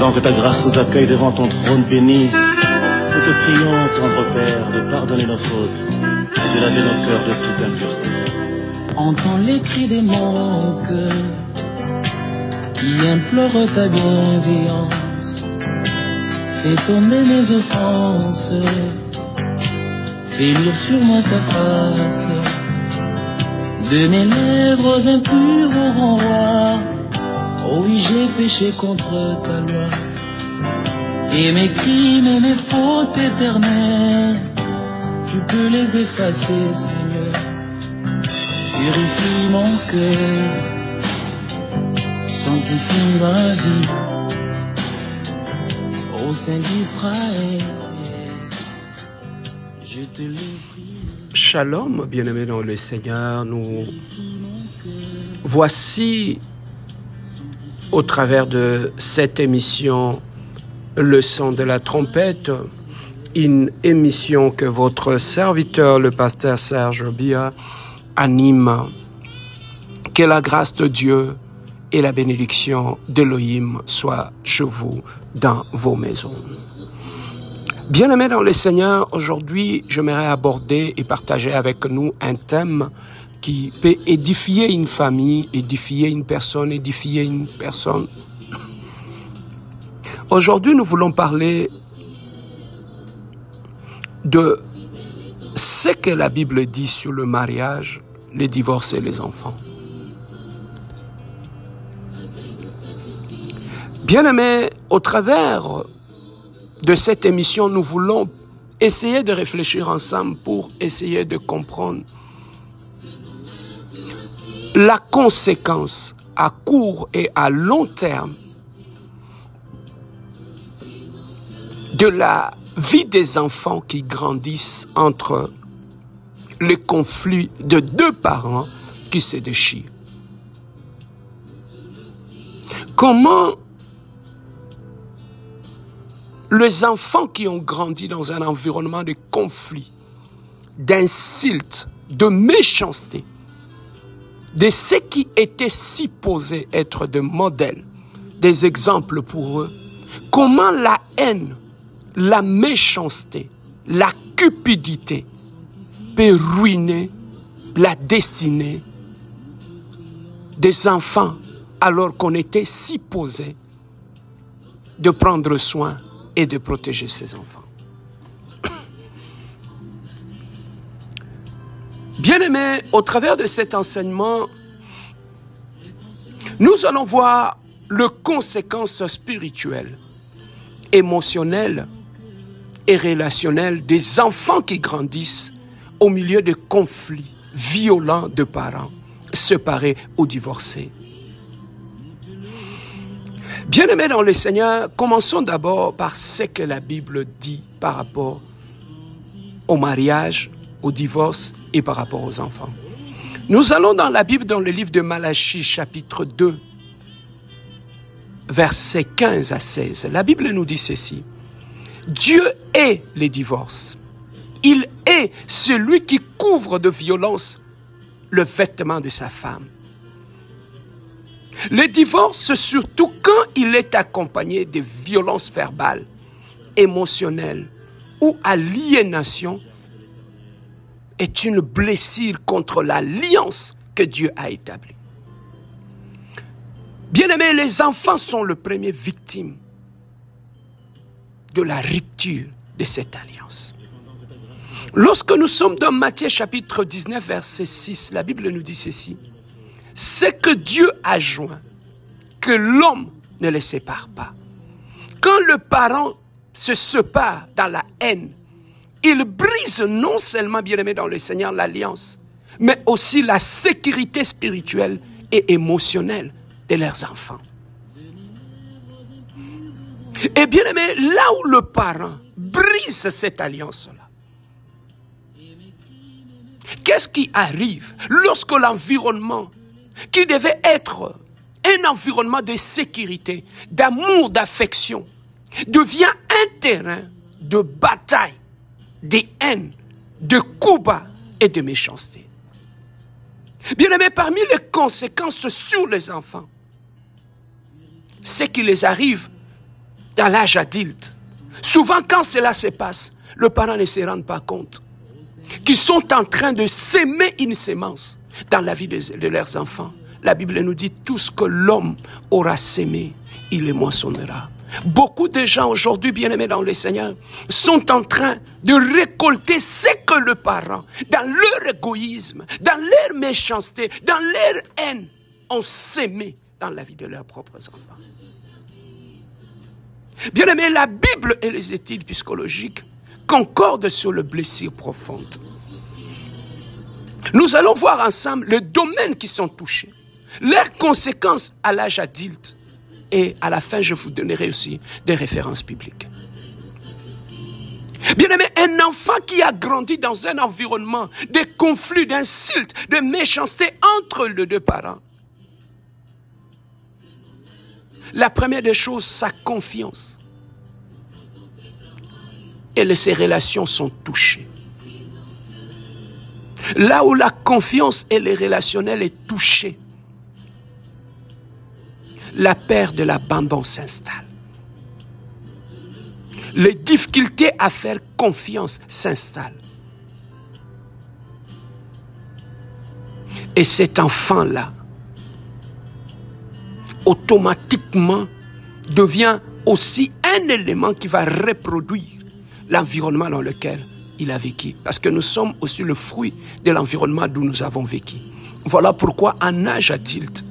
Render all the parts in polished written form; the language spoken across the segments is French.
Pendant que ta grâce nous accueille devant ton trône béni, nous te prions, tendre Père, de pardonner nos fautes et de laver nos cœurs de toute impureté. Entends les cris des mon cœur qui implorent ta bienveillance. Fais tomber mes offenses, fais lire sur moi ta face. De mes lèvres impures au renvoi, oh oui, j'ai péché contre ta loi. Et mes crimes et mes fautes éternelles, tu peux les effacer, Seigneur. Purifie mon cœur, sanctifie ma vie, ô Saint d'Israël, je te le prie. Shalom, bien-aimés dans le Seigneur, nous voici au travers de cette émission Le son de la trompette, une émission que votre serviteur, le pasteur Serge Bia, anime. Que la grâce de Dieu et la bénédiction d'Élohim soient chez vous dans vos maisons. Bien-aimés dans le Seigneur, aujourd'hui, j'aimerais aborder et partager avec nous un thème qui peut édifier une famille, édifier une personne. Aujourd'hui, nous voulons parler de ce que la Bible dit sur le mariage, les divorces et les enfants. Bien-aimés, au travers de cette émission, nous voulons essayer de réfléchir ensemble pour essayer de comprendre la conséquence à court et à long terme de la vie des enfants qui grandissent entre les conflits de deux parents qui se déchirent. Comment les enfants qui ont grandi dans un environnement de conflit, d'insultes, de méchanceté, de ce qui était supposé être des modèles, des exemples pour eux, comment la haine, la méchanceté, la cupidité peut ruiner la destinée des enfants alors qu'on était supposé de prendre soin et de protéger ses enfants. Bien-aimés, au travers de cet enseignement, nous allons voir les conséquences spirituelles, émotionnelles et relationnelles des enfants qui grandissent au milieu de conflits violents de parents, séparés ou divorcés. Bien-aimés dans le Seigneur, commençons d'abord par ce que la Bible dit par rapport au mariage, au divorce et par rapport aux enfants. Nous allons dans la Bible, dans le livre de Malachie, chapitre 2, versets 15 à 16. La Bible nous dit ceci. Dieu est les divorces. Il est celui qui couvre de violence le vêtement de sa femme. Le divorce, surtout quand il est accompagné de violences verbales, émotionnelles ou aliénation, est une blessure contre l'alliance que Dieu a établie. Bien-aimés, les enfants sont les premières victimes de la rupture de cette alliance. Lorsque nous sommes dans Matthieu chapitre 19, verset 6, la Bible nous dit ceci. C'est que Dieu a joint, que l'homme ne les sépare pas. Quand le parent se sépare dans la haine, il brise non seulement, bien-aimé dans le Seigneur, l'alliance, mais aussi la sécurité spirituelle et émotionnelle de leurs enfants. Et bien-aimé, là où le parent brise cette alliance-là, qu'est-ce qui arrive lorsque l'environnement qui devait être un environnement de sécurité, d'amour, d'affection, devient un terrain de bataille, de haine, de coups bas et de méchanceté. Bien-aimés, parmi les conséquences sur les enfants, ce qui les arrive dans l'âge adulte. Souvent, quand cela se passe, le parent ne se rend pas compte qu'ils sont en train de s'aimer une sémence dans la vie de leurs enfants. La Bible nous dit tout ce que l'homme aura sémé, il les moissonnera. Beaucoup de gens aujourd'hui, bien-aimés dans le Seigneur, sont en train de récolter ce que le parent, dans leur égoïsme, dans leur méchanceté, dans leur haine, ont sémé dans la vie de leurs propres enfants. Bien-aimés, la Bible et les études psychologiques concordent sur le blessure profonde. Nous allons voir ensemble les domaines qui sont touchés, leurs conséquences à l'âge adulte. Et à la fin, je vous donnerai aussi des références bibliques. Bien-aimé, un enfant qui a grandi dans un environnement de conflits, d'insultes, de méchanceté entre les deux parents. La première des choses, sa confiance. Et ses relations sont touchées. Là où la confiance et les relationnels est touchée, la peur de l'abandon s'installe. Les difficultés à faire confiance s'installent. Et cet enfant-là, automatiquement, devient aussi un élément qui va reproduire l'environnement dans lequel il a vécu. Parce que nous sommes aussi le fruit de l'environnement d'où nous avons vécu. Voilà pourquoi, en âge adulte,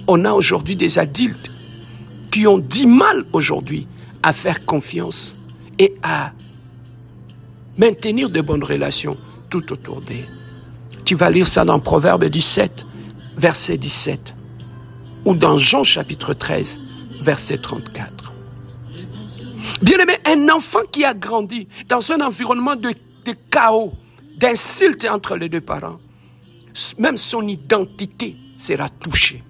on a aujourd'hui des adultes qui ont du mal aujourd'hui à faire confiance et à maintenir de bonnes relations tout autour d'eux. Tu vas lire ça dans Proverbe 17, verset 17, ou dans Jean chapitre 13, verset 34. Bien-aimé, un enfant qui a grandi dans un environnement de chaos, d'insultes entre les deux parents, même son identité sera touchée.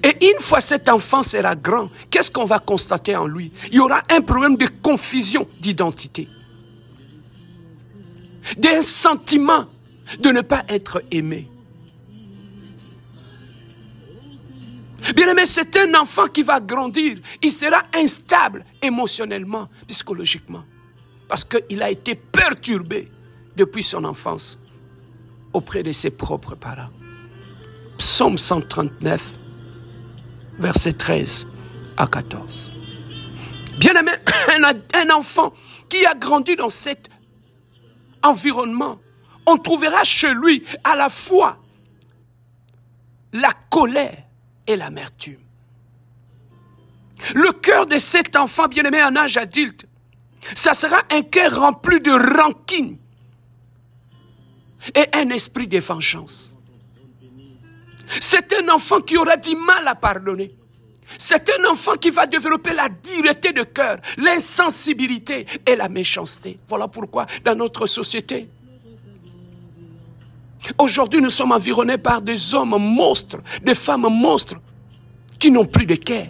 Et une fois cet enfant sera grand, qu'est-ce qu'on va constater en lui? Il y aura un problème de confusion d'identité. D'un sentiment de ne pas être aimé. Bien aimé, c'est un enfant qui va grandir. Il sera instable émotionnellement, psychologiquement. Parce qu'il a été perturbé depuis son enfance auprès de ses propres parents. Psaume 139. Verset 13 à 14. Bien-aimé, un enfant qui a grandi dans cet environnement, on trouvera chez lui à la fois la colère et l'amertume. Le cœur de cet enfant, bien-aimé en âge adulte, ça sera un cœur rempli de rancune et un esprit de vengeance. C'est un enfant qui aura du mal à pardonner. C'est un enfant qui va développer la dureté de cœur, l'insensibilité et la méchanceté. Voilà pourquoi dans notre société, aujourd'hui nous sommes environnés par des hommes monstres, des femmes monstres qui n'ont plus de cœur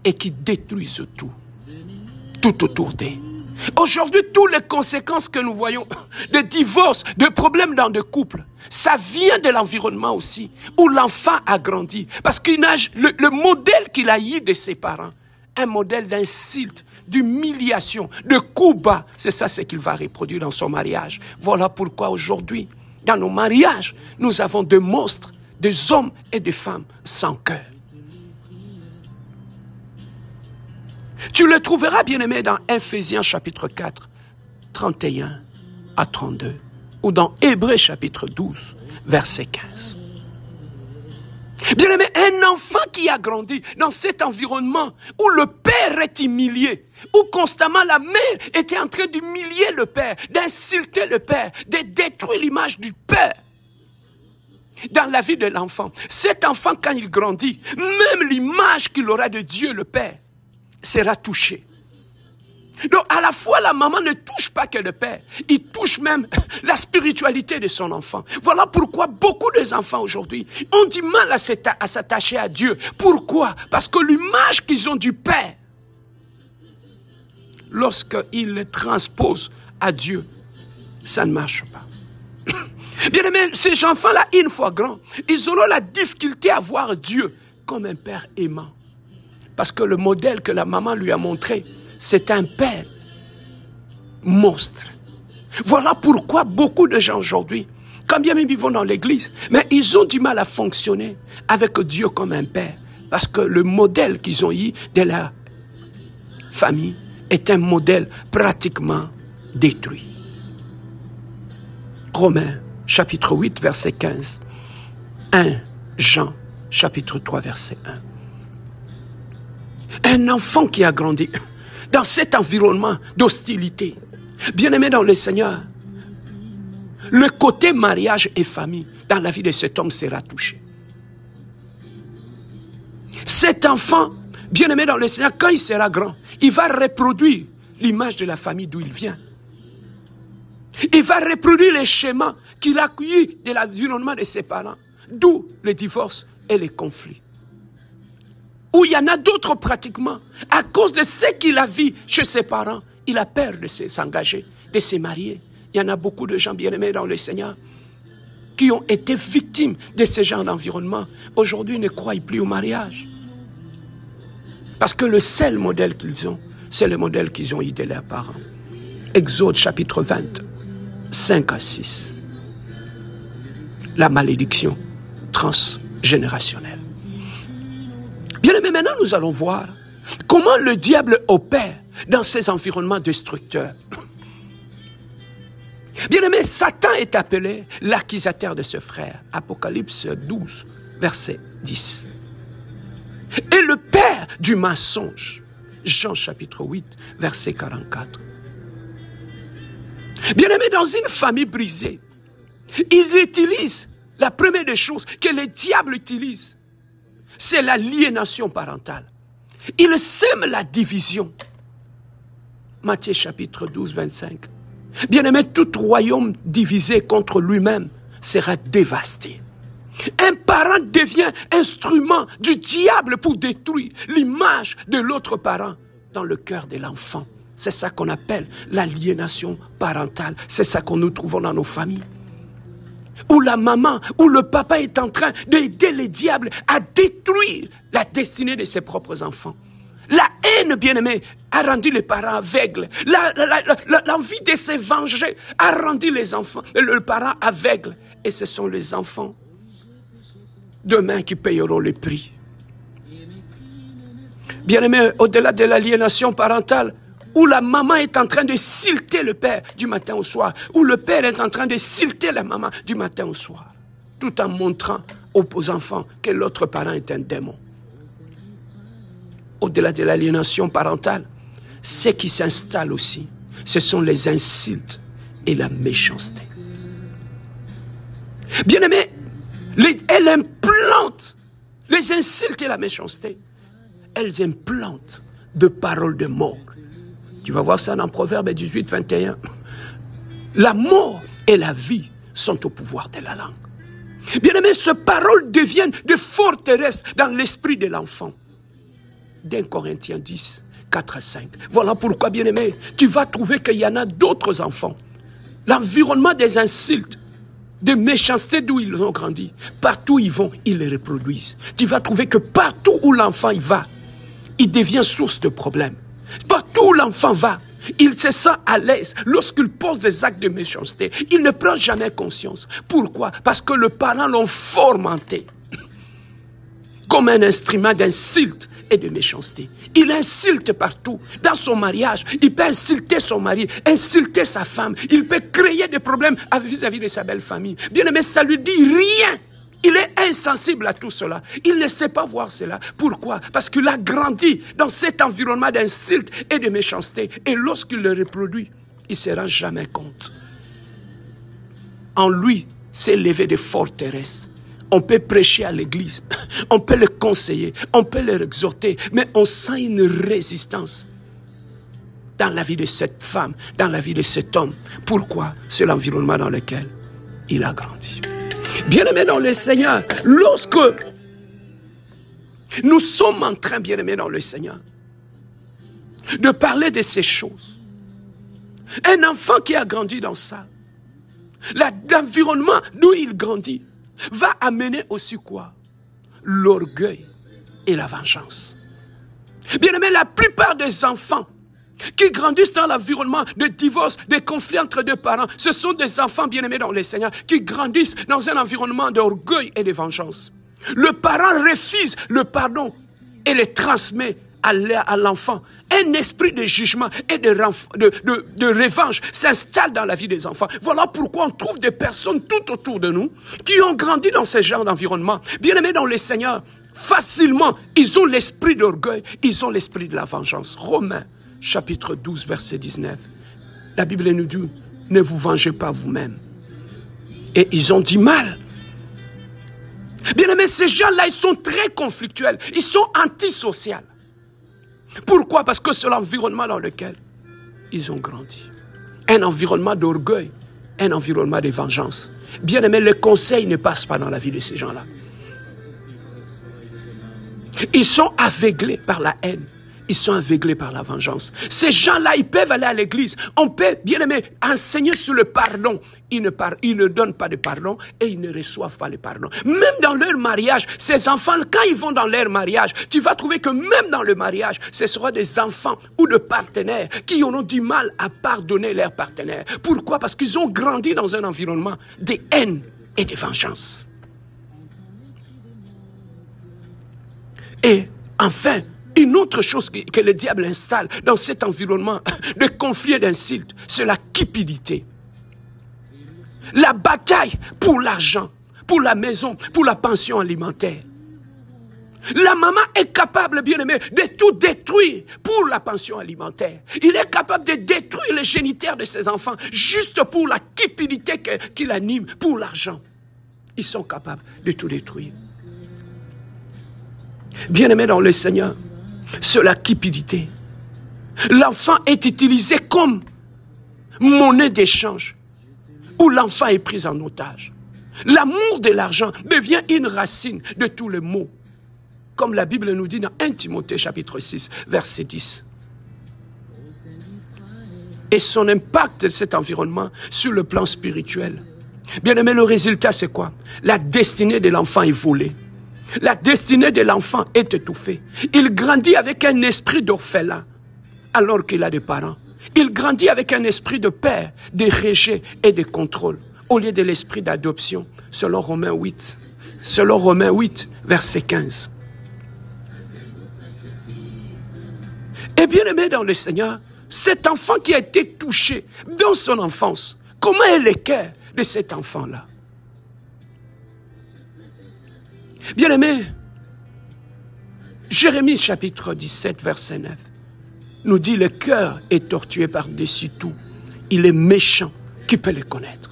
et qui détruisent tout autour d'eux. Aujourd'hui, toutes les conséquences que nous voyons, de divorces, de problèmes dans des couples, ça vient de l'environnement aussi, où l'enfant a grandi. Parce qu'il a le modèle qu'il a eu de ses parents, un modèle d'insulte, d'humiliation, de coups bas, c'est ça ce qu'il va reproduire dans son mariage. Voilà pourquoi aujourd'hui, dans nos mariages, nous avons des monstres, des hommes et des femmes sans cœur. Tu le trouveras, bien-aimé, dans Ephésiens chapitre 4, 31 à 32, ou dans Hébreux chapitre 12, verset 15. Bien-aimé, un enfant qui a grandi dans cet environnement où le père est humilié, où constamment la mère était en train d'humilier le père, d'insulter le père, de détruire l'image du père dans la vie de l'enfant. Cet enfant, quand il grandit, même l'image qu'il aura de Dieu, le père, sera touché. Donc à la fois la maman ne touche pas que le père, il touche même la spiritualité de son enfant. Voilà pourquoi beaucoup d'enfants aujourd'hui ont du mal à s'attacher à Dieu. Pourquoi? Parce que l'image qu'ils ont du père, lorsqu'ils le transposent à Dieu, ça ne marche pas. Bien aimé, ces enfants-là, une fois grands, ils auront la difficulté à voir Dieu comme un père aimant. Parce que le modèle que la maman lui a montré, c'est un père monstre. Voilà pourquoi beaucoup de gens aujourd'hui, quand bien même ils vont dans l'église, mais ils ont du mal à fonctionner avec Dieu comme un père. Parce que le modèle qu'ils ont eu de la famille est un modèle pratiquement détruit. Romains, chapitre 8, verset 15. 1 Jean, chapitre 3, verset 1. Un enfant qui a grandi dans cet environnement d'hostilité, bien-aimé dans le Seigneur, le côté mariage et famille dans la vie de cet homme sera touché. Cet enfant, bien-aimé dans le Seigneur, quand il sera grand, il va reproduire l'image de la famille d'où il vient. Il va reproduire les schémas qu'il a acquis de l'environnement de ses parents, d'où les divorces et les conflits. Où il y en a d'autres pratiquement, à cause de ce qu'il a vu chez ses parents, il a peur de s'engager, de se marier. Il y en a beaucoup de gens bien-aimés dans le Seigneur qui ont été victimes de ce genre d'environnement. Aujourd'hui, ne croient plus au mariage. Parce que le seul modèle qu'ils ont, c'est le modèle qu'ils ont eu de leurs parents. Exode chapitre 20, 5 à 6. La malédiction transgénérationnelle. Bien aimé, maintenant nous allons voir comment le diable opère dans ces environnements destructeurs. Bien aimé, Satan est appelé l'accusateur de ce frère. Apocalypse 12, verset 10. Et le père du mensonge. Jean chapitre 8, verset 44. Bien aimé, dans une famille brisée, ils utilisent la première des choses que le diable utilise, c'est l'aliénation parentale. Il sème la division. Matthieu chapitre 12, 25. Bien-aimé, tout royaume divisé contre lui-même sera dévasté. Un parent devient instrument du diable pour détruire l'image de l'autre parent dans le cœur de l'enfant. C'est ça qu'on appelle l'aliénation parentale. C'est ça que nous trouvons dans nos familles. Où la maman, où le papa est en train d'aider le diable à détruire la destinée de ses propres enfants. La haine, bien-aimé, a rendu les parents aveugles. L'envie de se venger a rendu les enfants, le parent aveugle. Et ce sont les enfants demain qui payeront le prix. Bien-aimé, au-delà de l'aliénation parentale, où la maman est en train de silter le père du matin au soir, où le père est en train de silter la maman du matin au soir, tout en montrant aux enfants que l'autre parent est un démon. Au-delà de l'aliénation parentale, ce qui s'installe aussi, ce sont les insultes et la méchanceté. Bien-aimé, elle implante les insultes et la méchanceté. Elles implantent de paroles de mort. Tu vas voir ça dans Proverbe 18, 21. La mort et la vie sont au pouvoir de la langue. Bien-aimé, ces paroles deviennent des forteresses dans l'esprit de l'enfant. D'un Corinthiens 10, 4 à 5. Voilà pourquoi, bien-aimé, tu vas trouver qu'il y en a d'autres enfants. L'environnement des insultes, des méchancetés d'où ils ont grandi, partout où ils vont, ils les reproduisent. Tu vas trouver que partout où l'enfant y va, il devient source de problèmes. Partout où l'enfant va, il se sent à l'aise lorsqu'il pose des actes de méchanceté. Il ne prend jamais conscience. Pourquoi? Parce que le parent l'ont formaté comme un instrument d'insulte et de méchanceté. Il insulte partout. Dans son mariage, il peut insulter son mari, insulter sa femme. Il peut créer des problèmes vis-à-vis de sa belle famille. Bien aimé, ça lui dit rien. Il est insensible à tout cela. Il ne sait pas voir cela. Pourquoi? Parce qu'il a grandi dans cet environnement d'insulte et de méchanceté. Et lorsqu'il le reproduit, il ne se rend jamais compte. En lui, s'est levé de forteresses. On peut prêcher à l'église, on peut le conseiller, on peut le exhorter, mais on sent une résistance dans la vie de cette femme, dans la vie de cet homme. Pourquoi? C'est l'environnement dans lequel il a grandi. Bien-aimés dans le Seigneur, lorsque nous sommes en train, bien-aimés dans le Seigneur, de parler de ces choses, un enfant qui a grandi dans ça, l'environnement d'où il grandit, va amener aussi quoi? L'orgueil et la vengeance. Bien-aimés, la plupart des enfants qui grandissent dans l'environnement de divorce, de conflits entre deux parents, ce sont des enfants bien-aimés dans le Seigneur qui grandissent dans un environnement d'orgueil et de vengeance. Le parent refuse le pardon et le transmet à l'enfant. Un esprit de jugement et de revanche s'installe dans la vie des enfants. Voilà pourquoi on trouve des personnes tout autour de nous qui ont grandi dans ce genre d'environnement. Bien-aimés dans le Seigneur, facilement, ils ont l'esprit d'orgueil, ils ont l'esprit de la vengeance. Romains, chapitre 12, verset 19. La Bible nous dit, ne vous vengez pas vous-même. Et ils ont du mal. Bien-aimés, ces gens-là, ils sont très conflictuels. Ils sont antisociaux. Pourquoi? Parce que c'est l'environnement dans lequel ils ont grandi. Un environnement d'orgueil, un environnement de vengeance. Bien-aimés, le conseil ne passe pas dans la vie de ces gens-là. Ils sont aveuglés par la haine. Ils sont aveuglés par la vengeance. Ces gens-là, ils peuvent aller à l'église. On peut, bien aimé, enseigner sur le pardon. Ils ne donnent pas de pardon et ils ne reçoivent pas le pardon. Même dans leur mariage, ces enfants, quand ils vont dans leur mariage, tu vas trouver que même dans le mariage, ce sera des enfants ou de partenaires qui auront du mal à pardonner leur partenaire. Pourquoi? Parce qu'ils ont grandi dans un environnement de haine et de vengeance. Et enfin, une autre chose que le diable installe dans cet environnement de conflit et d'insultes, c'est la cupidité. La bataille pour l'argent, pour la maison, pour la pension alimentaire. La maman est capable, bien aimé, de tout détruire pour la pension alimentaire. Il est capable de détruire les géniteurs de ses enfants juste pour la cupidité qui l'anime, pour l'argent. Ils sont capables de tout détruire. Bien aimé dans le Seigneur, c'est la cupidité. L'enfant est utilisé comme monnaie d'échange, où l'enfant est pris en otage. L'amour de l'argent devient une racine de tous les maux, comme la Bible nous dit dans 1 Timothée chapitre 6, verset 10. Et son impact de cet environnement sur le plan spirituel. Bien aimé, le résultat c'est quoi? La destinée de l'enfant est volée. La destinée de l'enfant est étouffée. Il grandit avec un esprit d'orphelin alors qu'il a des parents. Il grandit avec un esprit de père, de rejet et de contrôle au lieu de l'esprit d'adoption selon Romains 8. Selon Romains 8, verset 15. Et bien aimé dans le Seigneur, cet enfant qui a été touché dans son enfance, comment est le cœur de cet enfant-là? Bien-aimé, Jérémie chapitre 17, verset 9, nous dit le cœur est tortué par-dessus tout. Il est méchant, qui peut le connaître?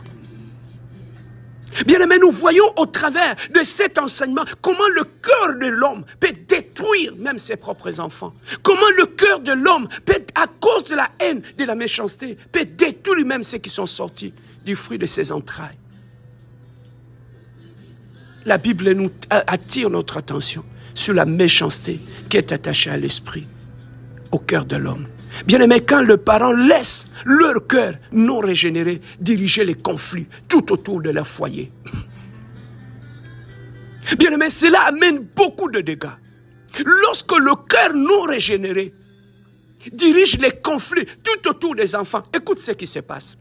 Bien-aimé, nous voyons au travers de cet enseignement comment le cœur de l'homme peut détruire même ses propres enfants. Comment le cœur de l'homme peut, à cause de la haine, de la méchanceté, peut détruire même ceux qui sont sortis du fruit de ses entrailles. La Bible nous attire notre attention sur la méchanceté qui est attachée à l'esprit, au cœur de l'homme. Bien aimé, quand les parents laissent leur cœur non régénéré diriger les conflits tout autour de leur foyer. Bien aimé, cela amène beaucoup de dégâts. Lorsque le cœur non régénéré dirige les conflits tout autour des enfants, écoute ce qui se passe.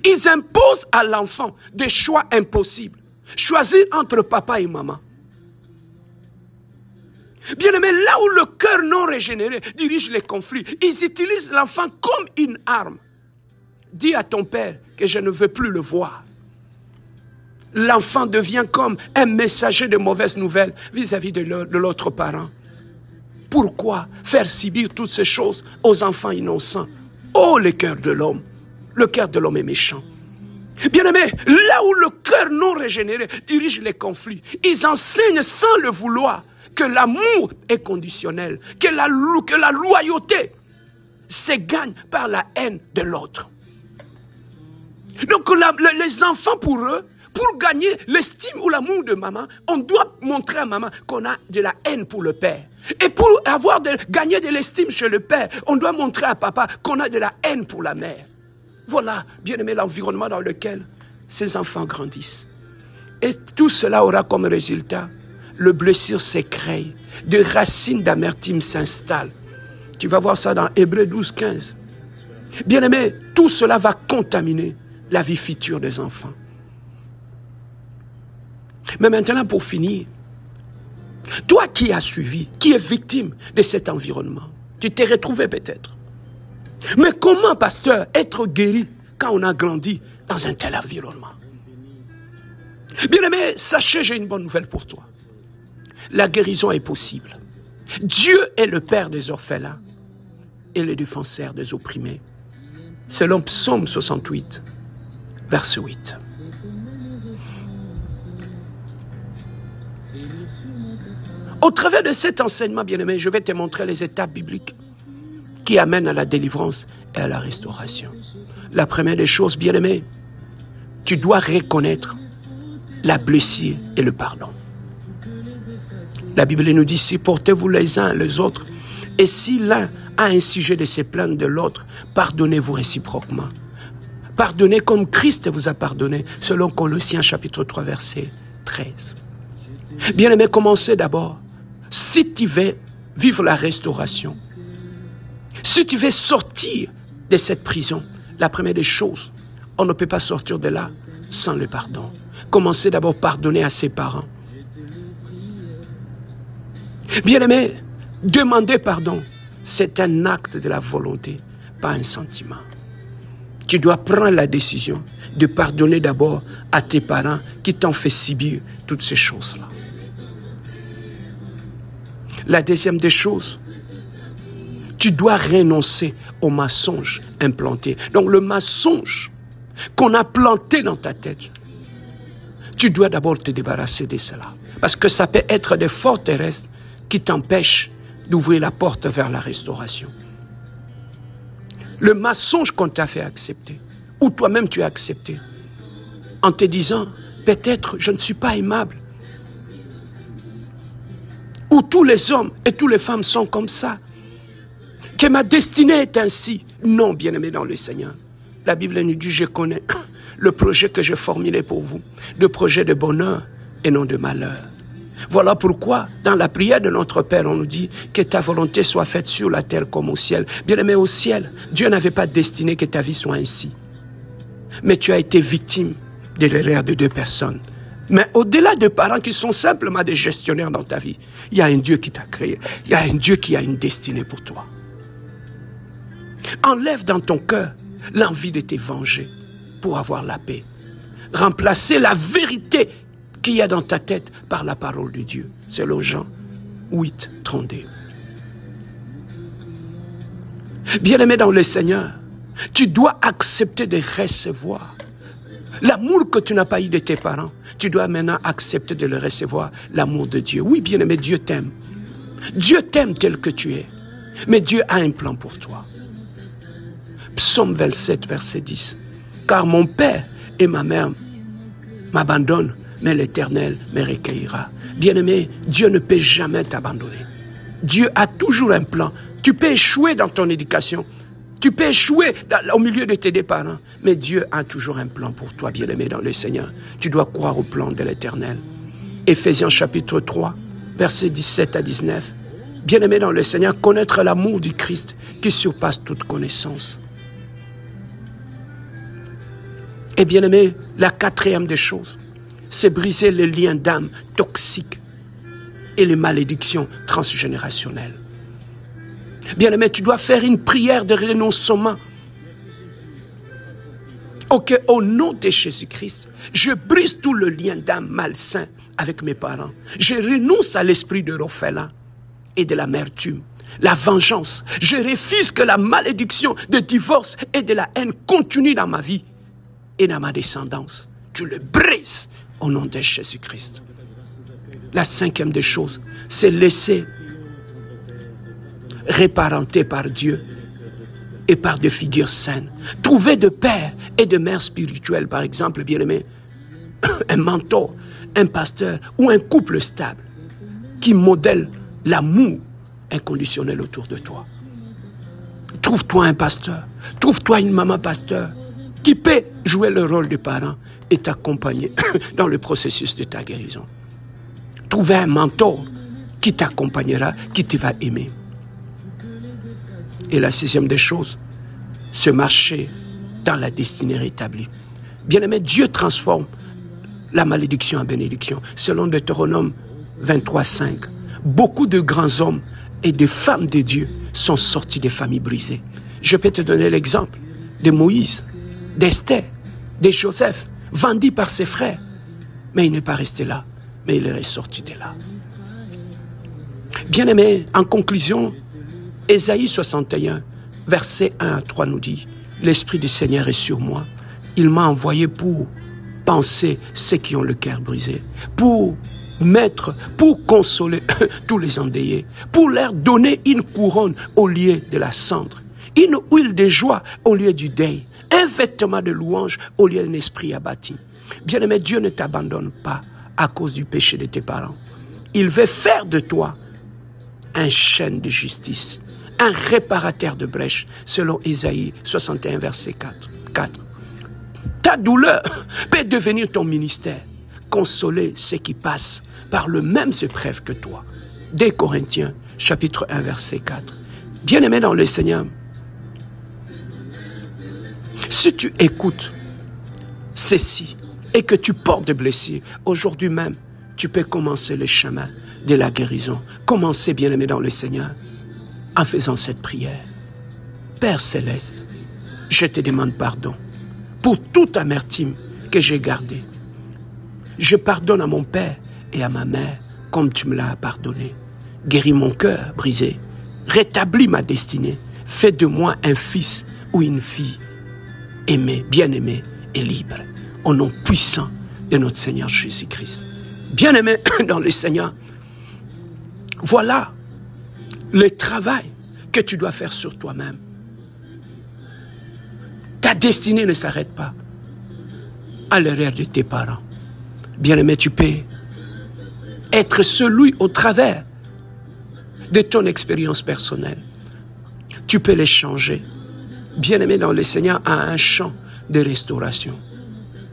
Ils imposent à l'enfant des choix impossibles. Choisir entre papa et maman. Bien aimé, là où le cœur non régénéré dirige les conflits, ils utilisent l'enfant comme une arme. Dis à ton père que je ne veux plus le voir. L'enfant devient comme un messager de mauvaises nouvelles vis-à-vis de l'autre parent. Pourquoi faire subir toutes ces choses aux enfants innocents? Oh, le cœur de l'homme! Le cœur de l'homme est méchant. Bien-aimé, là où le cœur non régénéré dirige les conflits, ils enseignent sans le vouloir que l'amour est conditionnel, que la loyauté se gagne par la haine de l'autre. Donc les enfants pour eux, pour gagner l'estime ou l'amour de maman, on doit montrer à maman qu'on a de la haine pour le père. Et pour gagner de l'estime chez le père, on doit montrer à papa qu'on a de la haine pour la mère. Voilà, bien aimé, l'environnement dans lequel ces enfants grandissent. Et tout cela aura comme résultat, le blessure s'écrée, des racines d'amertume s'installent Tu vas voir ça dans Hébreux 12, 15. Bien-aimé, tout cela va contaminer la vie future des enfants. Mais maintenant, pour finir, toi qui as suivi, qui es victime de cet environnement, tu t'es retrouvé peut-être. Mais comment, pasteur, être guéri quand on a grandi dans un tel environnement? Bien-aimé, sachez, j'ai une bonne nouvelle pour toi. La guérison est possible. Dieu est le Père des orphelins et le défenseur des opprimés. Selon Psaume 68, verset 8. Au travers de cet enseignement, bien-aimé, je vais te montrer les étapes bibliques qui amènent à la délivrance et à la restauration. La première des choses, bien-aimé, tu dois reconnaître la blessure et le pardon. La Bible nous dit, supportez-vous les uns les autres, et si l'un a un sujet de se plaindre de l'autre, pardonnez-vous réciproquement. Pardonnez comme Christ vous a pardonné, selon Colossiens chapitre 3, verset 13. Bien-aimé, commencez d'abord. Si tu veux vivre la restauration, si tu veux sortir de cette prison, la première des choses, on ne peut pas sortir de là sans le pardon. Commencez d'abord par pardonner à ses parents. Bien-aimé, demander pardon, c'est un acte de la volonté, pas un sentiment. Tu dois prendre la décision de pardonner d'abord à tes parents qui t'ont fait subir toutes ces choses-là. La deuxième des choses, tu dois renoncer au mensonge implanté. Donc le mensonge qu'on a planté dans ta tête, tu dois d'abord te débarrasser de cela. Parce que ça peut être des forteresses qui t'empêchent d'ouvrir la porte vers la restauration. Le mensonge qu'on t'a fait accepter, ou toi-même tu as accepté, en te disant, peut-être je ne suis pas aimable, où tous les hommes et toutes les femmes sont comme ça, que ma destinée est ainsi. Non, bien-aimé dans le Seigneur. La Bible nous dit, je connais le projet que j'ai formulé pour vous, le projet de bonheur et non de malheur. Voilà pourquoi, dans la prière de notre Père, on nous dit que ta volonté soit faite sur la terre comme au ciel. Bien-aimé, au ciel, Dieu n'avait pas destiné que ta vie soit ainsi. Mais tu as été victime de l'erreur de 2 personnes. Mais au-delà de parents qui sont simplement des gestionnaires dans ta vie, il y a un Dieu qui t'a créé. Il y a un Dieu qui a une destinée pour toi. Enlève dans ton cœur l'envie de te venger pour avoir la paix. Remplacer la vérité qu'il y a dans ta tête par la parole de Dieu. Selon Jean 8, 32. Bien-aimé dans le Seigneur, tu dois accepter de recevoir l'amour que tu n'as pas eu de tes parents. Tu dois maintenant accepter de le recevoir, l'amour de Dieu. Oui, bien-aimé, Dieu t'aime. Dieu t'aime tel que tu es. Mais Dieu a un plan pour toi. Psaume 27, verset 10. Car mon père et ma mère m'abandonnent, mais l'Éternel me recueillera. Bien-aimé, Dieu ne peut jamais t'abandonner. Dieu a toujours un plan. Tu peux échouer dans ton éducation. Tu peux échouer au milieu de tes 2 parents. Mais Dieu a toujours un plan pour toi, bien-aimé dans le Seigneur. Tu dois croire au plan de l'Éternel. Éphésiens chapitre 3, versets 17 à 19. Bien-aimé dans le Seigneur, connaître l'amour du Christ qui surpasse toute connaissance. Et bien-aimé, la 4e des choses, c'est briser les liens d'âme toxiques et les malédictions transgénérationnelles. Bien-aimé, tu dois faire une prière de renoncement. Ok, au nom de Jésus-Christ, je brise tout le lien d'âme malsain avec mes parents. Je renonce à l'esprit de l'orphelin et de l'amertume, la vengeance. Je refuse que la malédiction de divorce et de la haine continue dans ma vie et dans ma descendance. Tu le brises au nom de Jésus-Christ. La 5e des choses, c'est laisser réparenter par Dieu et par des figures saines. Trouver de pères et de mères spirituelles, par exemple, bien-aimé, un mentor, un pasteur ou un couple stable qui modèle l'amour inconditionnel autour de toi. Trouve-toi un pasteur, trouve-toi une maman pasteur qui peut jouer le rôle de parent et t'accompagner dans le processus de ta guérison. Trouver un mentor qui t'accompagnera, qui te va aimer. Et la sixième des choses, se marcher dans la destinée rétablie. Bien-aimé, Dieu transforme la malédiction en bénédiction. Selon Deutéronome 23:5, beaucoup de grands hommes et de femmes de Dieu sont sortis des familles brisées. Je peux te donner l'exemple de Moïse, d'Esther, de Joseph, vendu par ses frères. Mais il n'est pas resté là, mais il est ressorti de là. Bien-aimé, en conclusion, Ésaïe 61, versets 1 à 3 nous dit, « L'Esprit du Seigneur est sur moi. Il m'a envoyé pour penser ceux qui ont le cœur brisé, pour consoler tous les endeuillés, pour leur donner une couronne au lieu de la cendre, une huile de joie au lieu du deuil, un vêtement de louange au lieu d'un esprit abattu. » Bien-aimé, Dieu ne t'abandonne pas à cause du péché de tes parents. Il veut faire de toi un chêne de justice, un réparateur de brèches, selon Ésaïe 61, verset 4. Ta douleur peut devenir ton ministère, consoler ceux qui passent par le même épreuve que toi. 2 Corinthiens, chapitre 1, verset 4. Bien-aimé dans le Seigneur, si tu écoutes ceci et que tu portes des blessures, aujourd'hui même, tu peux commencer le chemin de la guérison. Commencez, bien-aimé dans le Seigneur, en faisant cette prière. Père Céleste, je te demande pardon pour toute amertume que j'ai gardée. Je pardonne à mon père et à ma mère comme tu me l'as pardonné. Guéris mon cœur brisé. Rétablis ma destinée. Fais de moi un fils ou une fille aimé, bien-aimé et libre. Au nom puissant de notre Seigneur Jésus-Christ. Bien-aimé dans le Seigneur, voilà le travail que tu dois faire sur toi-même. Ta destinée ne s'arrête pas à l'erreur de tes parents. Bien-aimé, tu peux être celui au travers de ton expérience personnelle. Tu peux les changer. Bien-aimé dans le Seigneur, à un champ de restauration.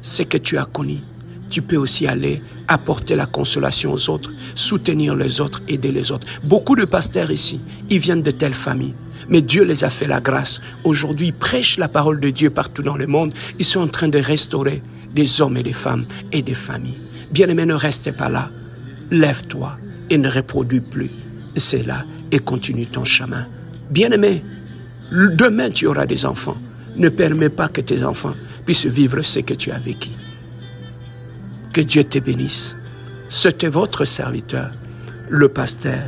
Ce que tu as connu, tu peux aussi aller apporter la consolation aux autres, soutenir les autres, aider les autres. Beaucoup de pasteurs ici, ils viennent de telles familles. Mais Dieu les a fait la grâce. Aujourd'hui, ils prêchent la parole de Dieu partout dans le monde. Ils sont en train de restaurer des hommes et des femmes et des familles. Bien-aimé, ne reste pas là. Lève-toi et ne reproduis plus cela et continue ton chemin. Bien-aimé, demain tu auras des enfants. Ne permets pas que tes enfants puissent vivre ce que tu as vécu. Que Dieu te bénisse. C'était votre serviteur, le pasteur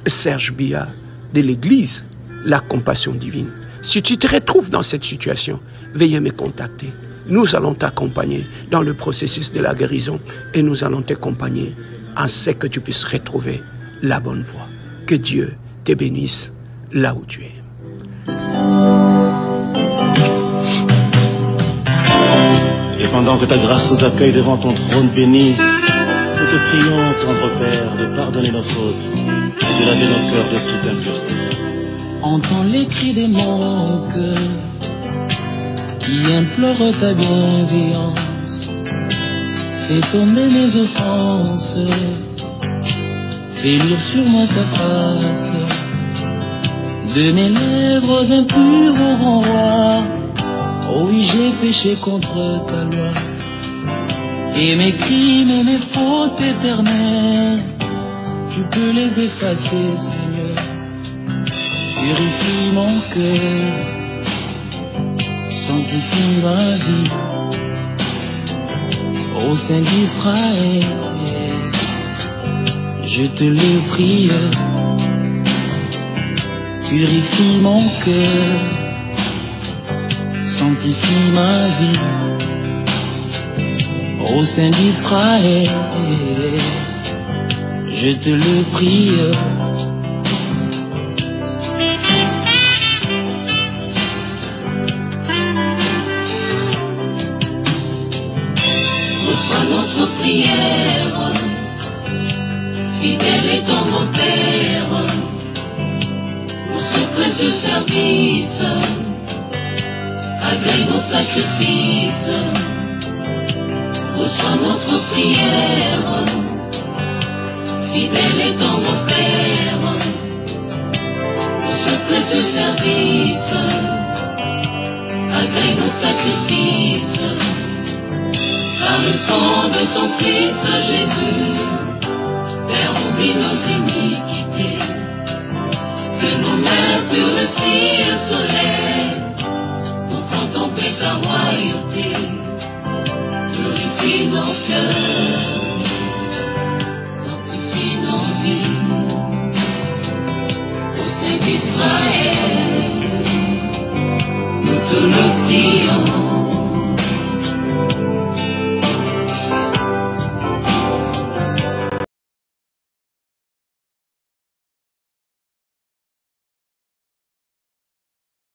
Serge Biya de l'église La Compassion Divine. Si tu te retrouves dans cette situation, veuillez me contacter. Nous allons t'accompagner dans le processus de la guérison et nous allons t'accompagner en ce que tu puisses retrouver la bonne voie. Que Dieu te bénisse là où tu es. Et pendant que ta grâce nous accueille devant ton trône béni, nous te prions, tendre Père, de pardonner nos fautes et de laver nos cœurs de toute impureté. Entends les cris de mon cœur qui implore ta bienveillance. Fais tomber mes offenses, fais lire sur moi ta face. De mes lèvres impures au renvoi, oh oui, j'ai péché contre ta loi. Et mes crimes et mes fautes éternelles, tu peux les effacer, Seigneur. Purifie mon cœur, sanctifie ma vie. Ô Saint d'Israël, je te le prie. Purifie mon cœur, sanctifie ma vie. Ô Saint d'Israël, je te le prie. Reçois notre prière, fidèle et tendre Père, pour ce précieux service, agrée nos sacrifices. Reçois notre prière, fidèle et tendre Père, pour ce précieux service, malgré nos sacrifices, par le sang de ton Fils Jésus, Père, oublie nos iniquités, que nos mains purifient le soleil, pour contempler ta royauté, purifie nos cœurs, sanctifie nos vies, au sein d'Israël, nous te le prions.